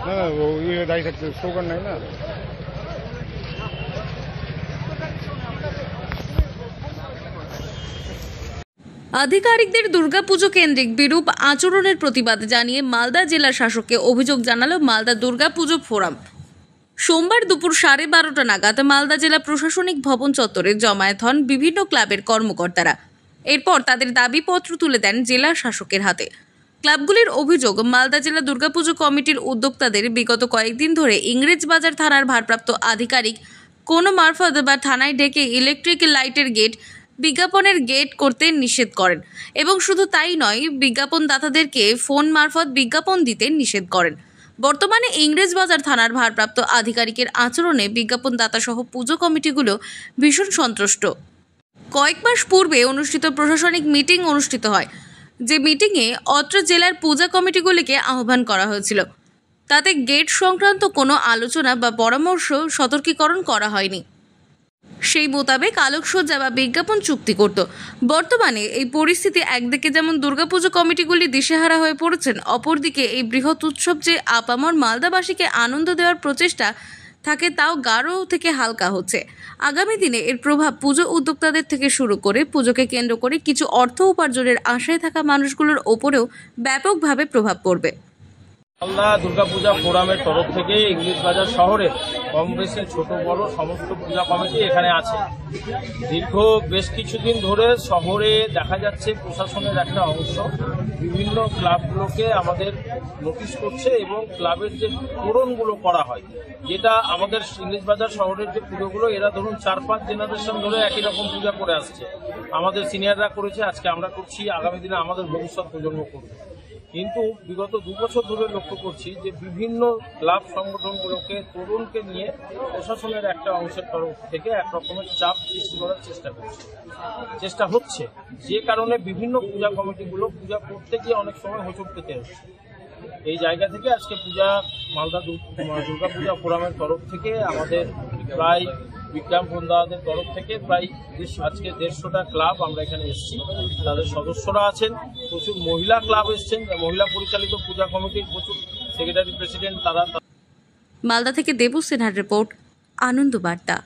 হ্যাঁ, দায়ী থাকতে স্লোগান নাই না। আধিকারিকদের দুর্গাপুজো কেন্দ্রিক বিরূপ আচরণের প্রতিবাদ জানিয়ে মালদা জেলা শাসককে অভিযোগ জানালো মালদা দুর্গাপুজো ফোরাম। সোমবার দুপুর 12:30 নাগাদ মালদা জেলা প্রশাসনিক ভবন চত্বরে জমায়েত হন বিভিন্ন ক্লাবের কর্মকর্তারা। এরপর তাদের দাবিপত্র তুলে দেন জেলা শাসকের হাতে। ক্লাবগুলির অভিযোগ, মালদা জেলা দুর্গাপুজো কমিটির উদ্যোক্তাদের বিগত কয়েকদিন ধরে ইংরেজবাজার থানার ভারপ্রাপ্ত আধিকারিক কোনো মারফত বা থানায় ডেকে ইলেকট্রিক লাইটের গেট, বিজ্ঞাপনের গেট করতে নিষেধ করেন এবং শুধু তাই নয়, বিজ্ঞাপনদাতাদেরকে ফোন মারফত বিজ্ঞাপন দিতে নিষেধ করেন। বর্তমানে ইংরেজবাজার থানার ভারপ্রাপ্ত আধিকারিকের আচরণে বিজ্ঞাপনদাতা সহ পুজো কমিটিগুলো ভীষণ সন্তুষ্ট। কয়েক মাস পূর্বে অনুষ্ঠিত প্রশাসনিক মিটিং অনুষ্ঠিত হয়, যে মিটিংয়ে অত্র জেলার পূজা কমিটিগুলিকে আহ্বান করা হয়েছিল। তাতে গেট সংক্রান্ত কোনো আলোচনা বা পরামর্শ সতর্কীকরণ করা হয়নি। সেই মোতাবেক আলোকসজ্জা বা বিজ্ঞাপন চুক্তি করত। বর্তমানে এই পরিস্থিতি একদিকে যেমন দুর্গাপুজো কমিটিগুলি দিশেহারা হয়ে পড়েছেন, অপরদিকে এই বৃহৎ উৎসব যে আপামর মালদাবাসীকে আনন্দ দেওয়ার প্রচেষ্টা থাকে তাও গাঢ় থেকে হালকা হচ্ছে। আগামী দিনে এর প্রভাব পুজো উদ্যোক্তাদের থেকে শুরু করে পুজোকে কেন্দ্র করে কিছু অর্থ উপার্জনের আশায় থাকা মানুষগুলোর ওপরেও ব্যাপকভাবে প্রভাব পড়বে। মালদা দুর্গাপূজা ফোরামের তরফ থেকে ইংরেজবাজার শহরে কম বেশি ছোট বড় সমস্ত পূজা কমিটি এখানে আছে। দীর্ঘ বেশ কিছুদিন ধরে শহরে দেখা যাচ্ছে প্রশাসনের একটা অংশ বিভিন্ন ক্লাবগুলোকে আমাদের নোটিশ করছে এবং ক্লাবের যে তোরণগুলো করা হয়, যেটা আমাদের ইংরেজবাজার শহরের যে পুজোগুলো, এরা ধরুন 4-5 জেনারেশন ধরে একই রকম পূজা করে আসছে। আমাদের সিনিয়ররা করেছে, আজকে আমরা করছি, আগামী দিনে আমাদের ভবিষ্যৎ প্রজন্ম করবে। কিন্তু বিগত 2 বছর ধরে লক্ষ্য করছি যে বিভিন্ন ক্লাব সংগঠনগুলোকে তরুণকে নিয়ে প্রশাসনের একটা অংশের তরফ থেকে একরকমের চাপ সৃষ্টি করার চেষ্টা হচ্ছে, যে কারণে বিভিন্ন পূজা কমিটিগুলো পূজা করতে গিয়ে অনেক সময় হোঁচট খেতে হচ্ছে। এই জায়গা থেকে আজকে মালদা দুর্গাপূজা ফোরামের তরফ থেকে আমাদের প্রায় বিজ্ঞাপনদাতাদের তরফ থেকে প্রায় আজকে 150টা ক্লাব আমরা এখানে এসেছি। তাদের সদস্যরা আছেন, প্রচুর মহিলা ক্লাব এসছেন, মহিলা পরিচালিত পূজা কমিটির প্রচুর সেক্রেটারি প্রেসিডেন্ট তারা। মালদা থেকে দেবু সিনহার রিপোর্ট, আনন্দ বার্তা।